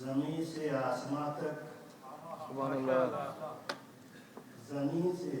زمین سے آسمان تک، سبحان اللہ، زمین سے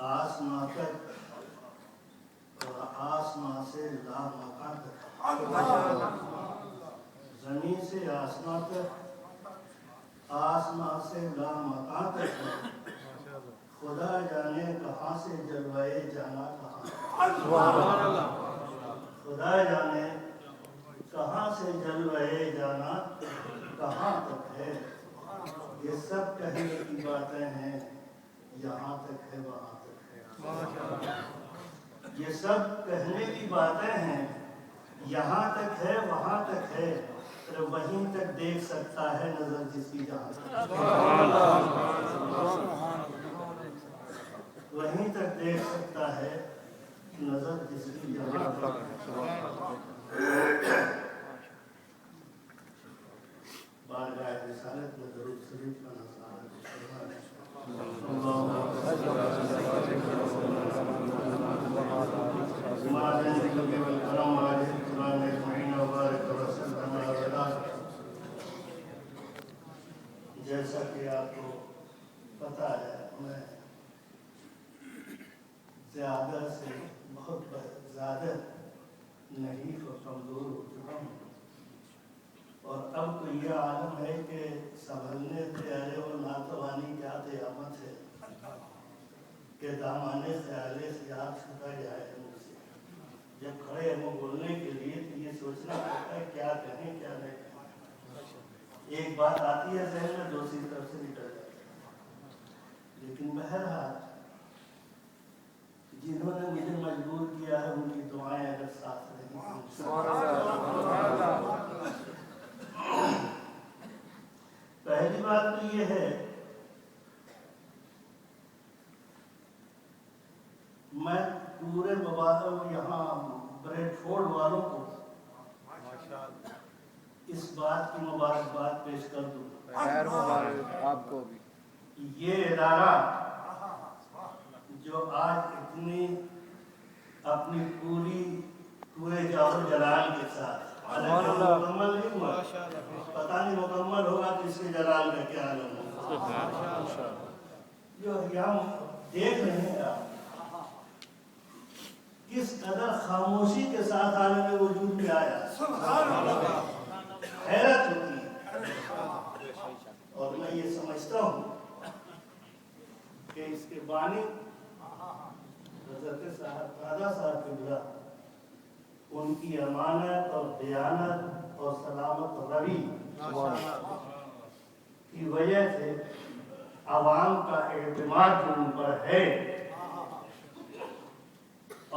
آسمان تک اور آسمان سے لامکان تک، زمین سے آسمان تک، آسمان سے لامکان تک، خدا جانے کہاں سے جلوائے جانا کہاں، خدا جانے کہاں سے جلوائے جانا کہاں تک ہے، یہ سب کہنے کی باتیں ہیں، یہاں تک ہے وہاں تک ہے، یہ سب کہنے کی باتیں ہیں، یہاں تک ہے وہاں تک ہے، پھر وہیں تک دیکھ سکتا ہے نظر جس کی جہاں تک، وہیں تک دیکھ سکتا ہے نظر جس کی جہاں تک۔ بارگاہ رسالت میں درود شریف کا نذرانہ جیسا کہ آپ کو پتا ہے، میں زیادہ سے بہت زیادہ نحیف اور کمزور ہو چکا ہوں، اور اب تو یہ عالم ہے کہ سنبھلنے تیارے اور ناتوانی کیا قیامت ہے کہ دامانے خیالے سے آپ چھوٹا جائے مجھ سے، جب کھڑے ہیں وہ بولنے کے لیے تو یہ سوچنا پڑتا ہے کیا کہیں کیا نہیں کہیں، ایک بات آتی ہے ذہن میں دوسری طرف سے نکل جاتی ہے، لیکن بہرحال جنہوں نے مجھے مجبور کیا ہے ان کی دعائیں اگر ساتھ رہیں۔ پہلی بات تو یہ ہے میں پورے یہاں بریڈ فورڈ والوں کو اس بات کی مبارکباد پیش کر دوں، خیر مبارک آپ کو بھی، یہ ادارہ جو آج اتنی اپنی پورے جاؤ جلال کے ساتھ مکمل نہیں ہوا، پتہ نہیں مکمل ہوگا تو اس کے جلال کا کیا عالم ہوگا، جو ہم دیکھ رہے ہیں آپ کس قدر خاموشی کے ساتھ عالم وجود میں آیا، حیرت ہوتی ہے، اور میں یہ سمجھتا ہوں کہ اس کے بانی حضرت دادا صاحب قبلہ ان کی امانت اور دیانت اور سلامت روی کی وجہ سے عوام کا اعتماد جو ان پر ہے،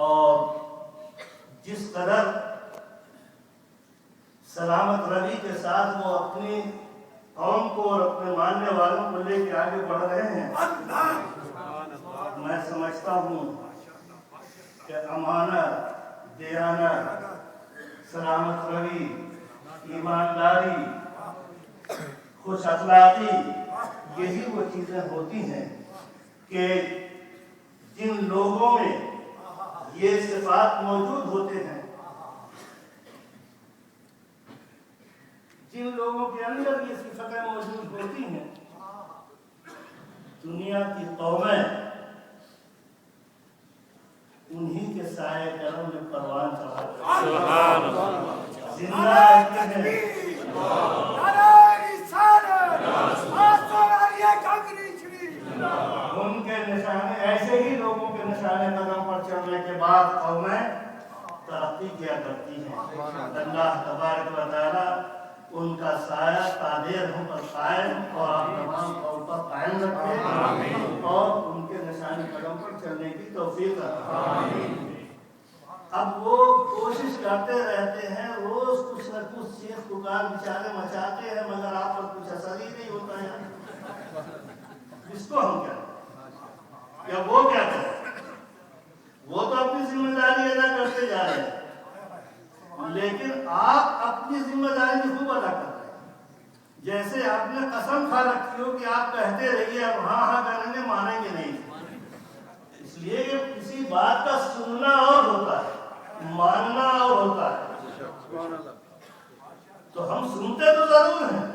اور جس قدر سلامت روی کے ساتھ وہ اپنی قوم کو اور اپنے ماننے والوں کو لے کے آگے بڑھ رہے ہیں، میں سمجھتا ہوں کہ امانت، دیانت، سلامت روی، ایمانداری، خوش اخلاقی، یہی وہ چیزیں ہوتی ہیں کہ جن لوگوں میں یہ صفات موجود ہوتے ہیں، جن لوگوں کے اندر یہ صفتیں موجود ہوتی ہیں، دنیا کی قومیں انہی کے سائے کرم میں پروان چڑھاتے ہیں، زندہ رہتے ہیں، ان کے نشانے ایسے ہی لوگوں کے نشانے قدم پر چلنے کے بعد قومیں ترقی کیا کرتی ہیں۔ اللہ تبارک و تعالیٰ ان کا سایہ تابع ہم پر قائم اور آپ تمام قوم پر قائم رکھے اور ان کے نشانے قدم پر چلنے کی توفیق عطا۔ اب وہ کوشش کرتے رہتے ہیں، روز کچھ نہ کچھ چیخ پکار بیچارے مچاتے ہیں، مگر آپ پر کچھ اثر ہی نہیں ہوتا ہے۔ اس کو ہم کیا یا وہ کیا کریں؟ وہ تو اپنی ذمہ داری ادا کرتے جا رہے ہیں، لیکن آپ اپنی ذمہ داری خوب ادا کر رہے ہیں۔ جیسے آپ نے قسم کھا رکھی ہو کہ آپ کہتے رہیے، اب ہاں ہاں کریں گے، مانیں گے نہیں۔ اس لیے کہ کسی بات کا سننا اور ہوتا ہے، ماننا اور ہوتا ہے۔ تو ہم سنتے تو ضرور ہیں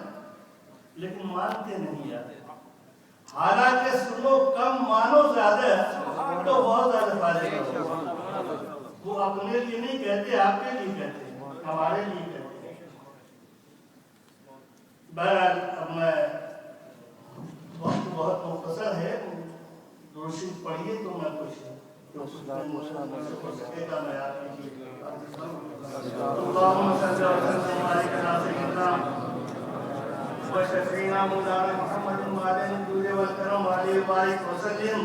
لیکن مانتے نہیں آتے۔ حالانکہ سنو کم مانو زیادہ تو بہت زیادہ فائدے کا۔ وہ اپنے لیے نہیں کہتے، آپ کے لیے کہتے ہیں، ہمارے لیے کہتے ہیں۔ بہرحال اب میں وقت بہت مختصر ہے، روشن پڑھیے تو میں کچھ اللهم صل وسلم وبارك على سيدنا وشفيعنا مولانا محمد وعلى آله والكرم وعليه وبارك وسلم۔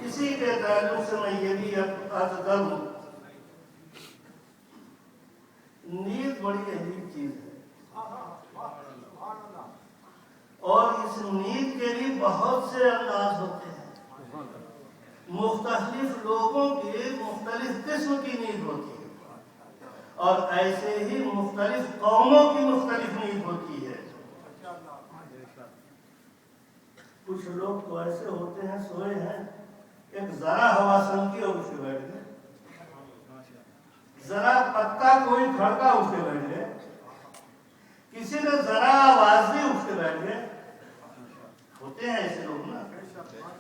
اسی کے تعلق سے میں یہ بھی عرض کروں، نیند بڑی عجیب چیز ہے اور اس نیند کے بھی بہت سے انداز ہوتے ہیں۔ مختلف لوگوں کی مختلف قسم کی نیند ہوتی ہے اور ایسے ہی مختلف قوموں کی مختلف نیند ہوتی ہے۔ کچھ لوگ تو ایسے ہوتے ہیں، سوئے ہیں، ایک ذرا ہوا سنکی اور اٹھ کے بیٹھ گئے، ذرا پتا کوئی کھڑکا اٹھ کے بیٹھ گئے، کسی نے ذرا آواز دی اٹھ کے بیٹھ گئے۔ ہوتے ہیں ایسے لوگ نا۔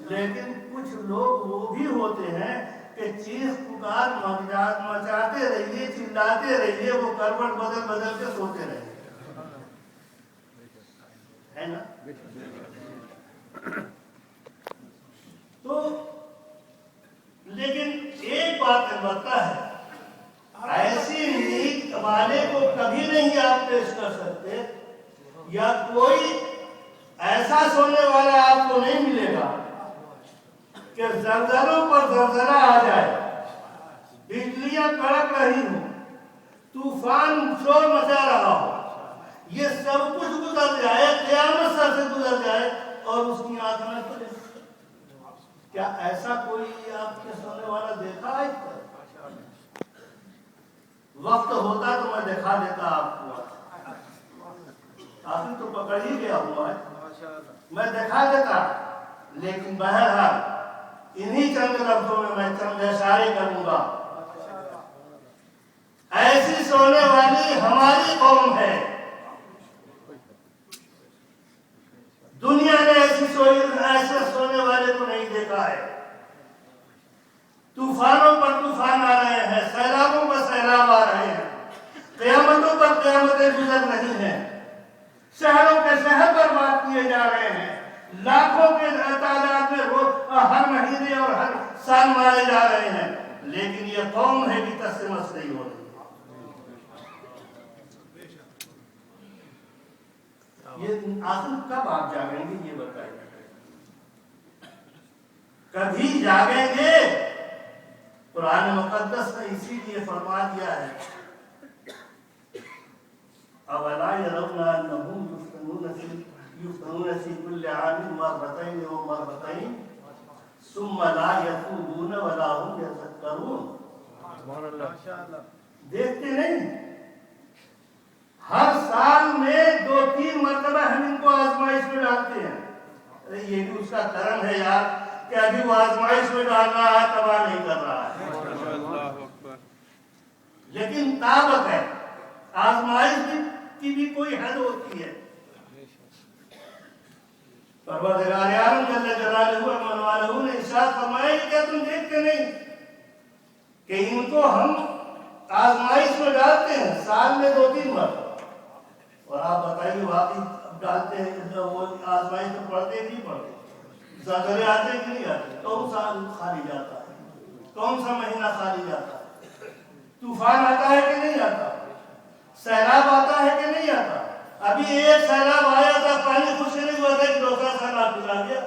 لیکن کچھ لوگ وہ بھی ہوتے ہیں کہ چیخ پکار مچاتے رہیے، چلاتے رہیے، وہ کروٹ بدل بدل کے سوتے رہیے، ہے نا؟ تو لیکن ایک بات البتہ ہے، ایسی نیند والے کو کبھی نہیں آپ پیش کر سکتے، یا کوئی ایسا سونے والا آپ کو نہیں ملے گا کہ زلزلوں پر زلزلہ آ جائے، بجلیاں کڑک رہی ہوں، طوفان شور مچا رہا ہو، یہ سب کچھ گزر جائے، قیامت سر سے گزر جائے اور اس کی آنکھ میں پڑے۔ کیا ایسا کوئی آپ کے سونے والا دیکھا ہے؟ وقت ہوتا تو میں دکھا دیتا آپ کو، آخر تو پکڑ ہی گیا ہوا ہے، میں دکھا دیتا، لیکن بہرحال انہی چند لفظوں میں چند اشارے کروں گا۔ ایسی سونے والی ہماری قوم ہے، دنیا نے ایسے سونے والے کو نہیں دیکھا ہے۔ طوفانوں پر طوفان آ رہے ہیں، سیلابوں پر سیلاب آ رہے ہیں، قیامتوں پر قیامتیں گزر رہی ہیں، شہروں کے شہر برباد کیے جا رہے ہیں، لاکھوں کے تعداد میں ہر مہینے اور ہر سال مارے جا رہے ہیں، لیکن یہ قوم ہے کہ تس سے مس نہیں ہو رہی۔ یہ آخر کب آپ جاگیں گے یہ بتائیے؟ کبھی جاگیں گے؟ قرآن مقدس نے اسی لیے فرما دیا ہے، اولا يرون انهم يفتنون في كل عام مرتين او مرتين ثم لا يتوبون ولا هم يذكرون۔ دیکھتے نہیں؟ ہر سال میں 2-3 مرتبہ ہم ان کو آزمائش میں ڈالتے ہیں۔ ارے یہ بھی اس کا کرم ہے یار کہ ابھی وہ آزمائش میں ڈال رہا ہے، تباہ نہیں کر رہا ہے، لیکن طاقت ہے۔ آزمائش کی بھی کوئی حد ہوتی ہے۔ پروردگار عالم جل جلالہ من والہ نے ارشاد فرمایا کہ کیا تم دیکھتے نہیں کہ ان کو ہم آزمائش میں ڈالتے ہیں سال میں 2-3 مرتبہ، اور آپ بتائیے واقعی ڈالتے ہیں وہ آزمائش میں پڑھتے نہیں پڑھتے؟ زلزلے آتے کہ نہیں آتے؟ کون سا خالی جاتا ہے؟ کون سا مہینہ خالی جاتا ہے؟ طوفان آتا ہے کہ نہیں آتا؟ سیلاب آتا ہے کہ نہیں آتا؟ ابھی ایک سیلاب آیا تھا، پانی خوش نہیں ہوا تھا کہ دوسرا سیلاب گزار گیا۔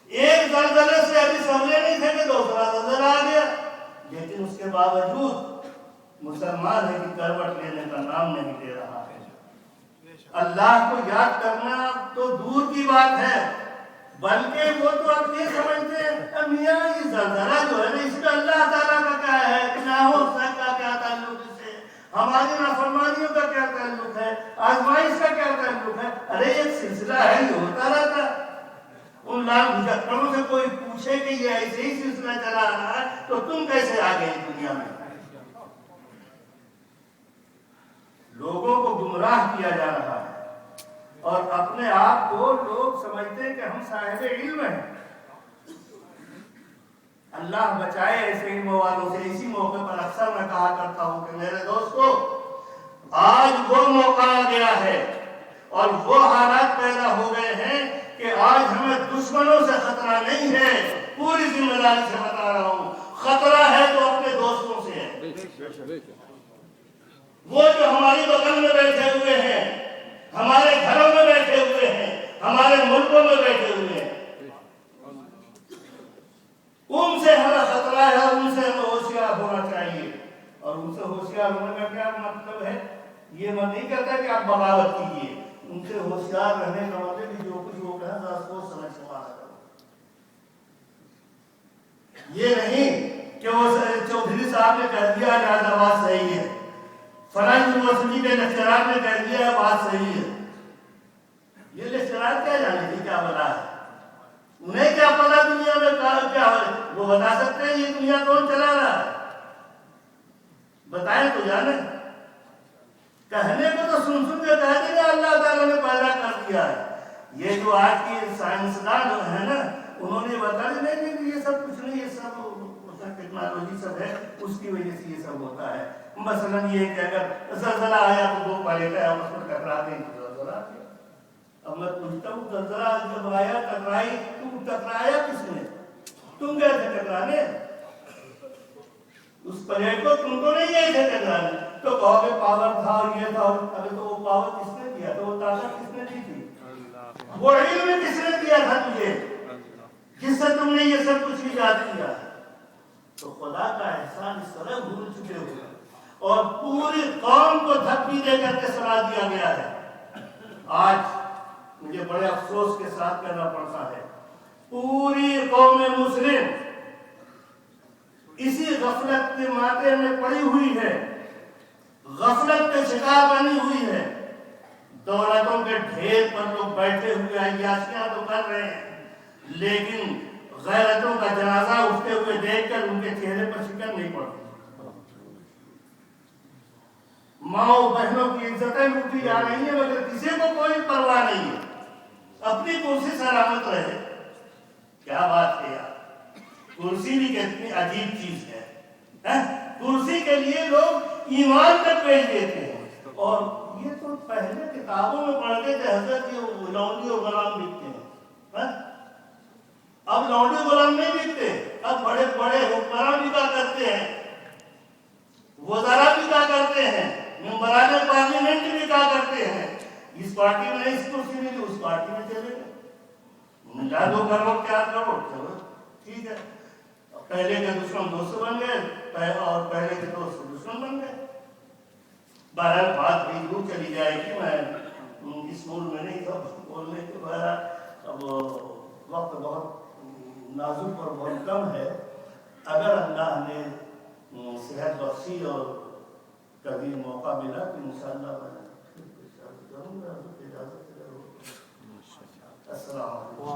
ایک زلزلے سے ابھی سمجھے نہیں تھے کہ دوسرا زلزلہ آ گیا، لیکن اس کے باوجود مسلمان ہے کہ کروٹ لینے کا نام نہیں لے رہا ہے۔ اللہ کو یاد کرنا تو دور کی بات ہے، بلکہ وہ تو اب یہ سمجھتے ہیں میاں یہ زلزلہ جو ہے نا اس میں اللہ تعالیٰ کا کیا ہے، گناہوں کا کیا تعلق سے، ہماری نافرمانیوں کا کیا تعلق ہے، آزمائش کا کیا تعلق ہے۔ ارے ایک سلسلہ ہے، یہ ہوتا رہتا ہے۔ ان لام بھجکڑوں سے کوئی پوچھے کہ یہ ایسے ہی سلسلہ چلا رہا ہے تو تم کیسے آ گئے دنیا میں؟ لوگوں کو گمراہ کیا جا رہا ہے اور اپنے آپ کو لوگ سمجھتے ہیں کہ ہم صاحب علم ہیں۔ اللہ بچائے ایسے علم والوں سے۔ اسی موقع پر اکثر میں کہا کرتا ہوں کہ میرے دوستو، آج وہ موقع آ گیا ہے اور وہ حالات پیدا ہو گئے ہیں کہ آج ہمیں دشمنوں سے خطرہ نہیں ہے، پوری ذمہ داری سے بتا رہا ہوں، خطرہ ہے تو اپنے دوستوں سے ہے۔ وہ جو ہماری بغل میں بیٹھے ہوئے ہیں، ہمارے گھروں میں بیٹھے ہوئے ہیں، ہمارے ملکوں میں بیٹھے ہوئے ہیں، ان سے ہمیں خطرہ ہے اور ان سے ہمیں ہوشیار ہونا چاہیے۔ اور ان سے ہوشیار ہونے کا کیا مطلب ہے؟ یہ میں نہیں کہتا کہ آپ بغاوت کیجیے، ان سے ہوشیار رہنے کا مطلب کہ جو کچھ وہ کہنا ذرا سوچ سمجھ کے بات کرو۔ یہ نہیں کہ وہ چودھری صاحب نے کہہ دیا لہٰذا بات صحیح ہے، فلاں یونیورسٹی کے لیکچرار نے کہہ دیا ہے بات صحیح ہے۔ یہ لیکچرار کیا جانے کی کیا بلا ہے؟ انہیں کیا پتا دنیا میں کیا ہے؟ وہ بتا سکتے ہیں یہ دنیا کون چلا رہا ہے؟ بتائیں تو جانے۔ کہنے کو تو سن کے کہہ دیں گے اللہ تعالیٰ نے پیدا کر دیا ہے۔ یہ جو آج کی سائنسدان ہے نا، انہوں نے بتا دیا نہیں یہ سب کچھ نہیں، یہ سب ٹیکنالوجی سب ہے، اس کی وجہ سے یہ سب ہوتا ہے۔ مثلا یہ کہ اگر زلزلہ آیا تو دو پلیٹیں آپس میں ٹکراتے ہیں تو زلزلہ آ گیا۔ اب میں پوچھتا ہوں زلزلہ جب آیا ٹکرائی تو ٹکرایا کس نے؟ تم گئے تھے ٹکرانے؟ اس پلیٹ کو تم تو نہیں گئے تھے ٹکرانے۔ تو کہو کہ پاور تھا اور یہ تھا، ابھی تو وہ پاور کس نے دیا تھا، وہ طاقت کس نے دی تھی، وہ علم کس نے دیا تھا تجھے جس سے تم نے یہ سب کچھ ایجاد کیا؟ تو خدا کا احسان اس طرح بھول چکے ہوئے اور پوری قوم کو دھکی دے کر کے سنا دیا گیا ہے۔ آج مجھے بڑے افسوس کے ساتھ کہنا پڑتا ہے، پوری قوم مسلم اسی غفلت کے ماتے میں پڑی ہوئی ہے، غفلت کے شکار بنی ہوئی ہے۔ دولتوں کے ڈھیر پر لوگ بیٹھے ہوئے عیاشیاں تو کر رہے ہیں، لیکن غیرتوں کا جنازہ اٹھتے ہوئے دیکھ کر ان کے چہرے پر شکن نہیں پڑتی۔ ماں بہنوں کی عزتیں لوٹی جا رہی ہیں مگر کسی کو کوئی پرواہ نہیں ہے، اپنی کرسی سلامت رہے۔ کیا بات ہے یار، کرسی بھی کتنی عجیب چیز ہے۔ کرسی کے لیے لوگ ایمان تک بیچ دیتے ہیں، اور یہ تو پہلے کتابوں میں پڑھتے تھے حضرت یہ لونڈی اور غلام بکتے ہیں، اب لونڈی غلام نہیں بکتے، اب بڑے بڑے حکمران بھی کیا کرتے ہیں، وزراء بھی کیا کرتے ہیں، ممبران پارلیمنٹ بھی کیا کرتے ہیں، اس پارٹی میں اس کرسی میں اس پارٹی میں چلے گئے، ملا 2 کروڑ 4 کروڑ، چلو ٹھیک ہے، پہلے کے دشمن دوست بن گئے اور پہلے کے دوست دشمن بن گئے۔ بہرحال بات بھی دور چلی جائے گی، میں اس موڈ میں نہیں تھا بولنے کے، بہرحال اب وقت بہت نازک اور بہت کم ہے۔ اگر اللہ نے صحت بخشی اور کبھی موقع ملا تو انشاءاللہ میں ضرور اجازت السلام علیکم۔